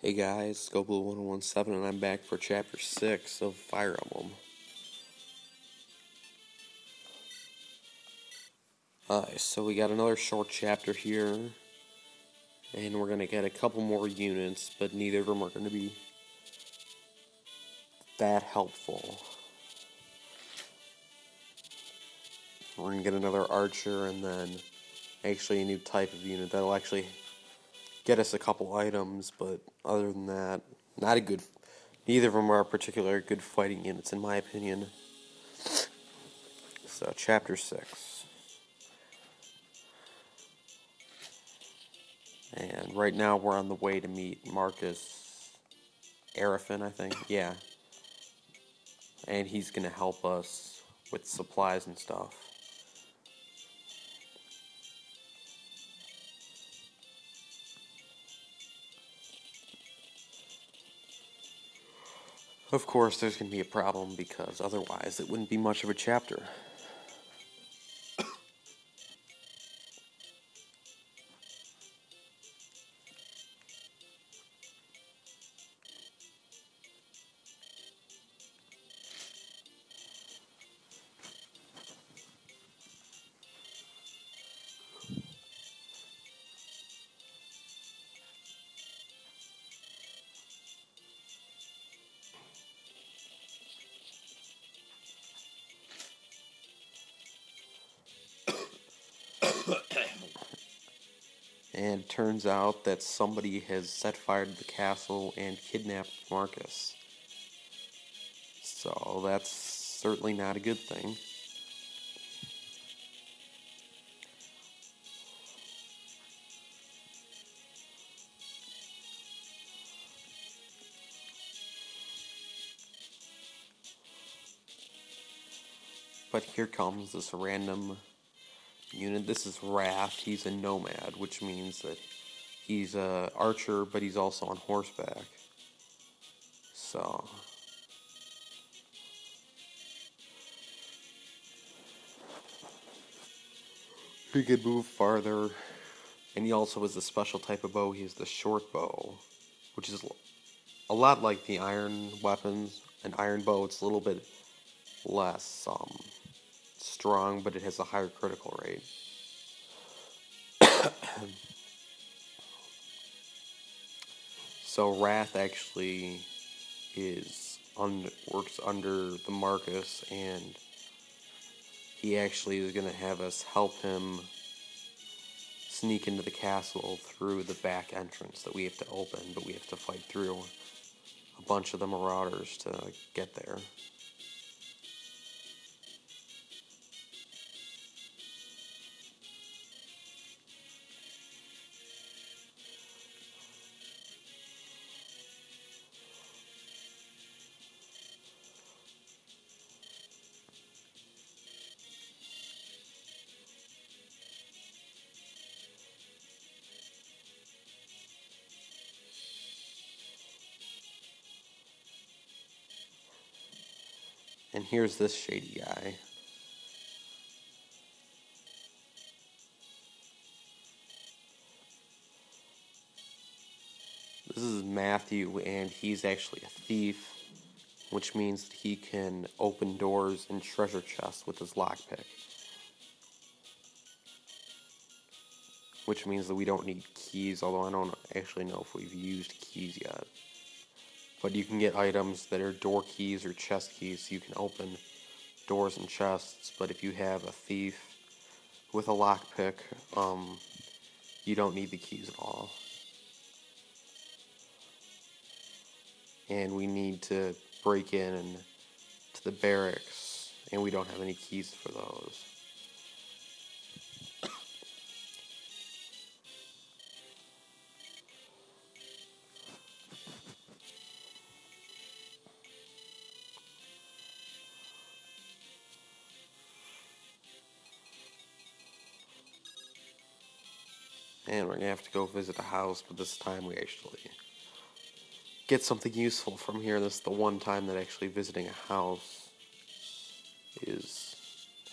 Hey guys, GoBlue1017 and I'm back for Chapter 6 of Fire Emblem. So we got another short chapter here, and we're going to get a couple more units, but neither of them are going to be that helpful. We're going to get another archer and then actually a new type of unit that'll actually get us a couple items, but other than that, neither of them are particularly good fighting units in my opinion. So, Chapter 6. And right now we're on the way to meet Marcus Arafin, I think. Yeah. And he's going to help us with supplies and stuff. Of course, there's going to be a problem because otherwise it wouldn't be much of a chapter. And it turns out that somebody has set fire to the castle and kidnapped Marcus. So that's certainly not a good thing. But here comes this random unit. This is Wrath. He's a nomad, which means that he's a archer, but he's also on horseback. So he could move farther, and he also has a special type of bow. He has the short bow, which is a lot like the iron weapons. An iron bow, it's a little bit less strong, but it has a higher critical rate. So Wrath actually works under the Marcus, and he actually is going to have us help him sneak into the castle through the back entrance that we have to open, but we have to fight through a bunch of the marauders to get there. And here's this shady guy. This is Matthew, and he's actually a thief, which means that he can open doors and treasure chests with his lockpick. Which means that we don't need keys, although I don't actually know if we've used keys yet. But you can get items that are door keys or chest keys, so you can open doors and chests. But if you have a thief with a lockpick, you don't need the keys at all. And we need to break in to the barracks, and we don't have any keys for those. And we're going to have to go visit a house, but this time we actually get something useful from here. This is the one time that actually visiting a house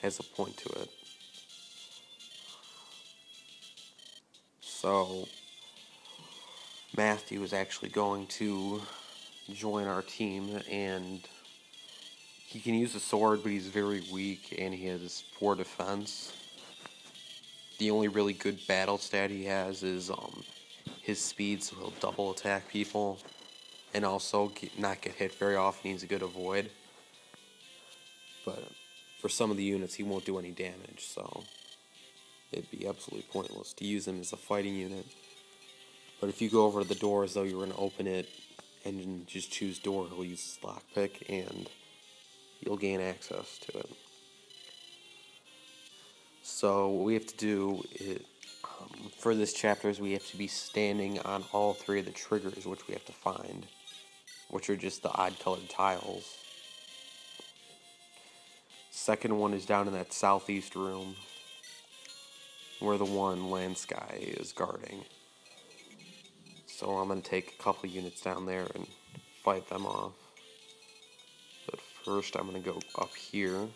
has a point to it. So Matthew is actually going to join our team, and he can use a sword, but he's very weak, and he has poor defense. The only really good battle stat he has is his speed, so he'll double attack people, and also not get hit very often. He's a good avoid. But for some of the units, he won't do any damage, so it'd be absolutely pointless to use him as a fighting unit. But if you go over to the door as though you were going to open it and just choose door, he'll use lockpick, and you'll gain access to it. So what we have to do is, for this chapter, is we have to be standing on all three of the triggers, which we have to find, which are just the odd-colored tiles. Second one is down in that southeast room, where the one land sky is guarding. So I'm going to take a couple units down there and fight them off. But first I'm going to go up here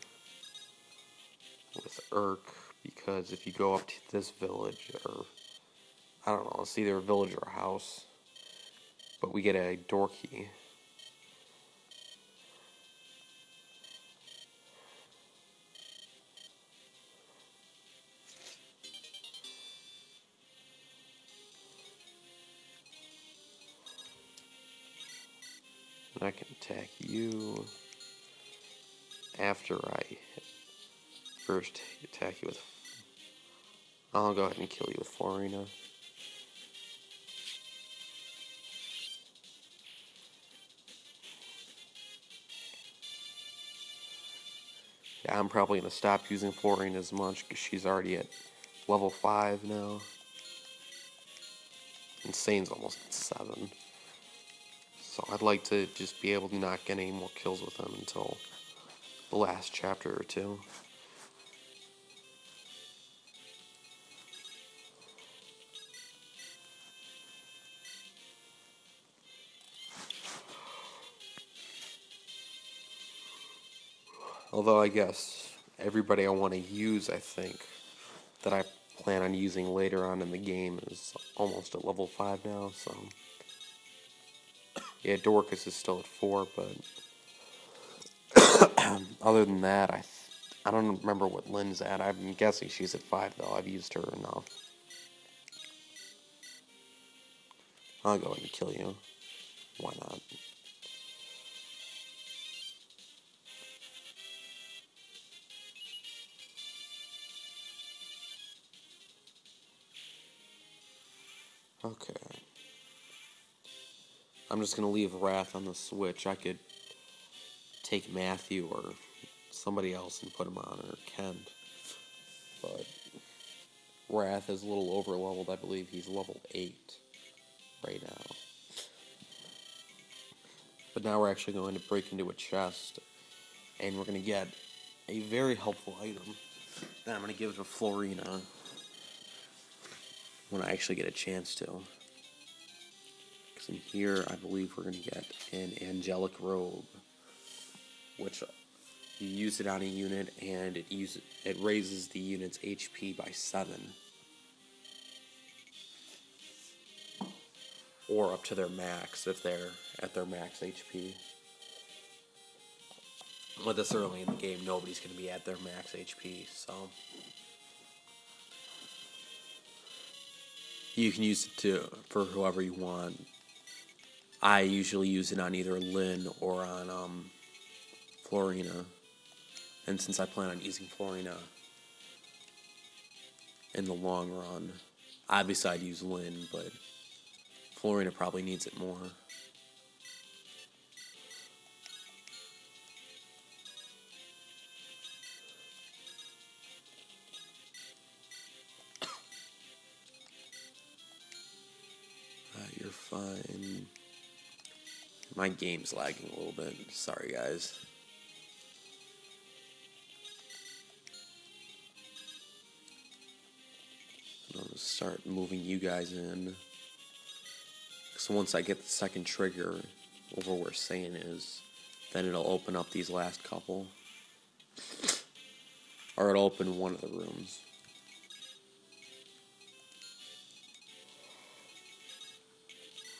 with Urk, because if you go up to this village, or I don't know, it's either a village or a house, but we get a door key. And I can attack you after I first attack you with... I'll go ahead and kill you with Florina. Yeah, I'm probably going to stop using Florina as much, because she's already at level 5 now. Insane's almost at 7. So I'd like to just be able to not get any more kills with him until the last chapter or two. Although I guess everybody I want to use, I think, that I plan on using later on in the game is almost at level 5 now, so... Yeah, Dorcas is still at 4, but... other than that, I don't remember what Lynn's at. I'm guessing she's at 5, though. I've used her enough. I'll go ahead and kill you. Why not? Okay. I'm just going to leave Wrath on the switch. I could take Matthew or somebody else and put him on, or Kent. But Wrath is a little over-leveled. I believe he's level 8 right now. But now we're actually going to break into a chest, and we're going to get a very helpful item that I'm going to give to Florina when I actually get a chance to. Because in here, I believe we're going to get an Angelic Robe, which you use it on a unit, and it raises the unit's HP by 7. Or up to their max, if they're at their max HP. But this early in the game, nobody's going to be at their max HP, so... You can use it for whoever you want. I usually use it on either Lynn or on Florina. And since I plan on using Florina in the long run, obviously I'd use Lynn, but Florina probably needs it more. You're fine. My game's lagging a little bit. Sorry, guys. I'm going to start moving you guys in. So once I get the second trigger over where Saiyan is, then it'll open up these last couple. Or it'll open one of the rooms.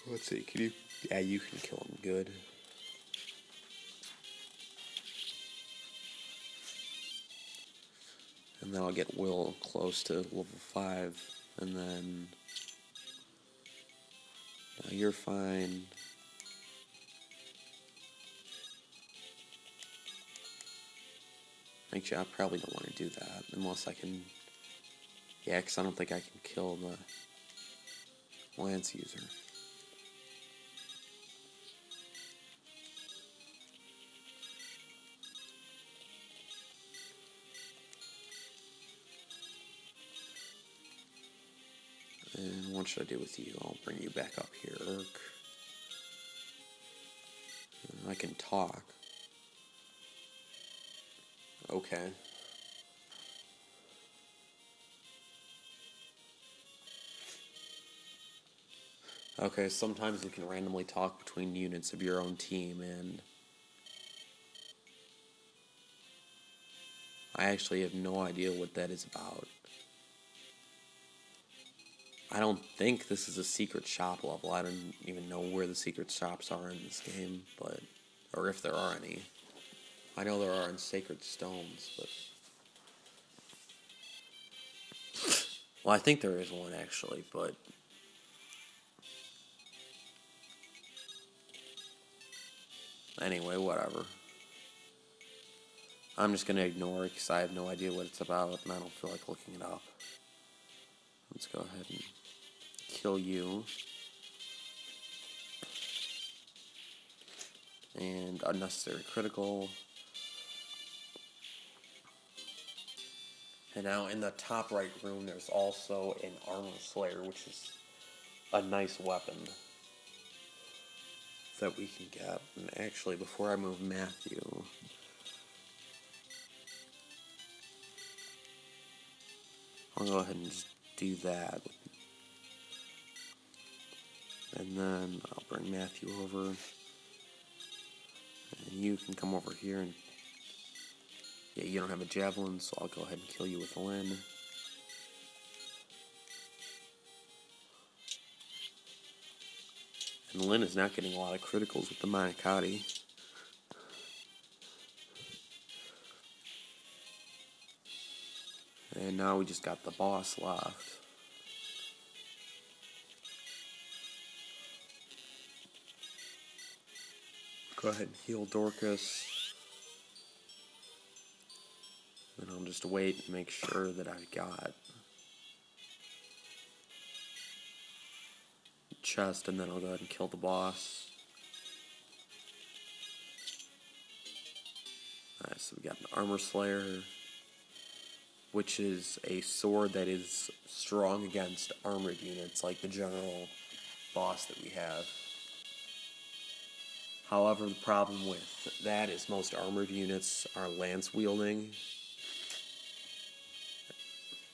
Let's see, can you... Yeah, you can kill him good. And then I'll get Will close to level 5, and then... Now you're fine. Actually, I probably don't want to do that, unless I can... Yeah, because I don't think I can kill the Lance user. And what should I do with you? I'll bring you back up here, Urk. I can talk. Okay. Okay, sometimes you can randomly talk between units of your own team, and I actually have no idea what that is about. I don't think this is a secret shop level. I don't even know where the secret shops are in this game, but... Or if there are any. I know there are in Sacred Stones, but... Well, I think there is one, actually, but... Anyway, whatever. I'm just gonna ignore it, because I have no idea what it's about, and I don't feel like looking it up. Let's go ahead and kill you. And unnecessary critical. And now in the top right room, there's also an Armor Slayer, which is a nice weapon that we can get. And actually, before I move Matthew, I'll go ahead and just do that. And then I'll bring Matthew over. And you can come over here and... Yeah, you don't have a javelin, so I'll go ahead and kill you with Lynn. And Lynn is not getting a lot of criticals with the Manicotti. And now we just got the boss left. Go ahead and heal Dorcas. And I'll just wait and make sure that I've got chest, and then I'll go ahead and kill the boss. Alright, so we got an Armor Slayer, which is a sword that is strong against armored units, like the general boss that we have. However, the problem with that is most armored units are lance wielding,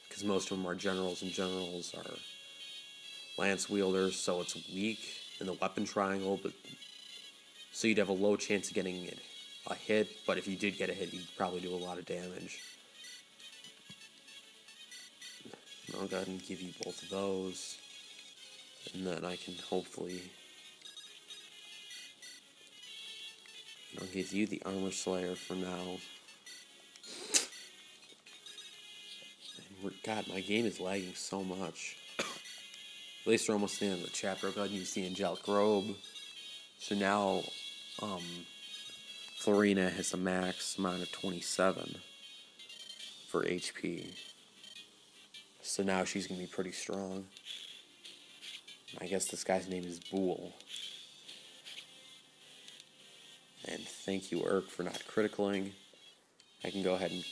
because most of them are generals, and generals are lance wielders, so it's weak in the weapon triangle, but so you'd have a low chance of getting a hit, but if you did get a hit, you'd probably do a lot of damage. I'll go ahead and give you both of those, and then I can hopefully... I'll give you the Armor Slayer for now. God, my game is lagging so much. At least we're almost at the end of the chapter. I'll go ahead and use the Angelic Robe. So now, Florina has a max amount of 27 for HP. So now she's going to be pretty strong. I guess this guy's name is Bool. And thank you, Urk, for not criticaling. I can go ahead and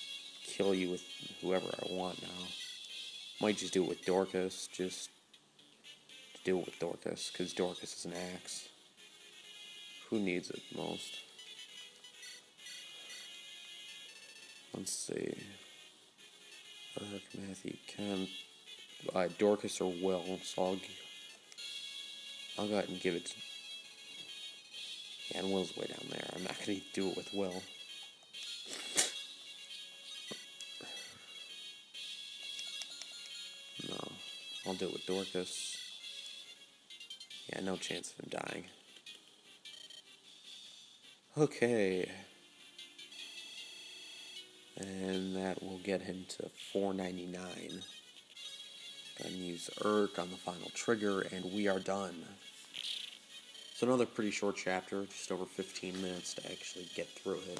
kill you with whoever I want now. Might just do it with Dorcas, just to do it with Dorcas, because Dorcas is an axe. Who needs it most? Let's see. Urk, Matthew, Ken, Dorcas or Will, so I'll go ahead and give it to... Yeah, and Will's way down there. I'm not going to do it with Will. No, I'll do it with Dorcas. Yeah, no chance of him dying. Okay. And that will get him to 499. Gonna use Urk on the final trigger, and we are done. It's another pretty short chapter, just over 15 minutes to actually get through it.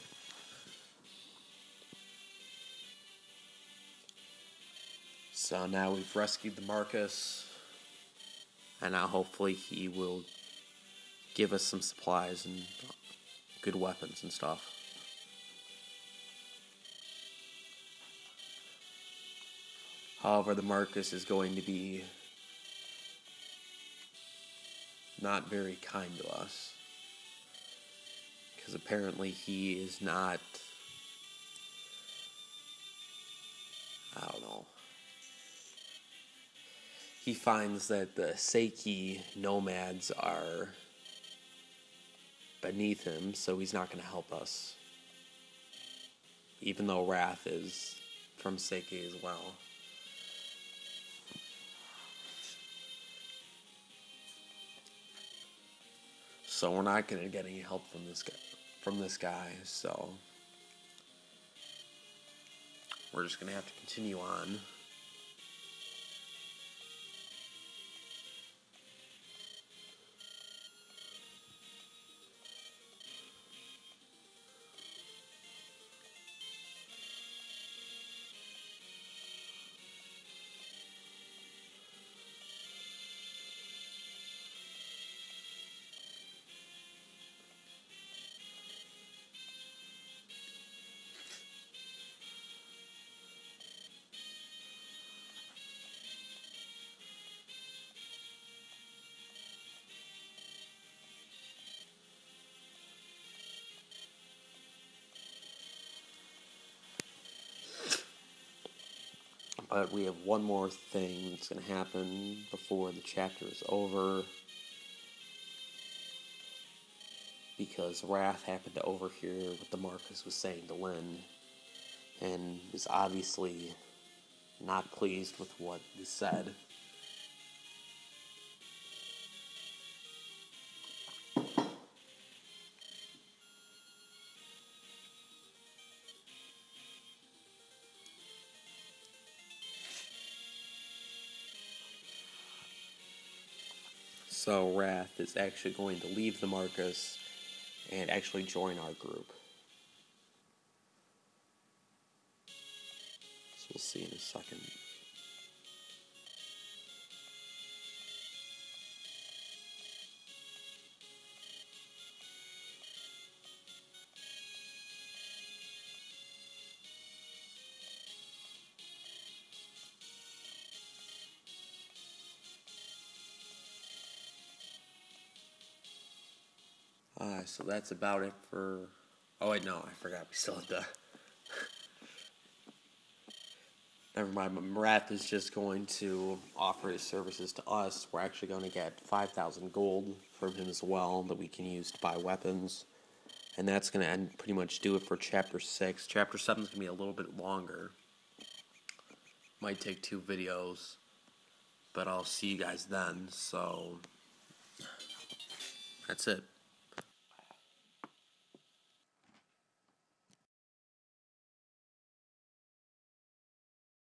So now we've rescued the Marcus, and now hopefully he will give us some supplies and good weapons and stuff. However, the Marcus is going to be not very kind to us, because apparently he is not, I don't know, he finds that the Seiki nomads are beneath him, so he's not going to help us, even though Wrath is from Seiki as well. So we're not going to get any help from this guy, so we're just going to have to continue on. But we have one more thing that's going to happen before the chapter is over, because Wrath happened to overhear what the Marcus was saying to Lynn, and is obviously not pleased with what is said. So Wrath is actually going to leave the Marcus and actually join our group. So we'll see in a second. So that's about it for... Oh wait, no, I forgot. We still have to... Never mind, Wrath is just going to offer his services to us. We're actually going to get 5,000 gold from him as well that we can use to buy weapons. And that's going to pretty much do it for Chapter 6. Chapter 7 is going to be a little bit longer. Might take 2 videos. But I'll see you guys then, so... That's it.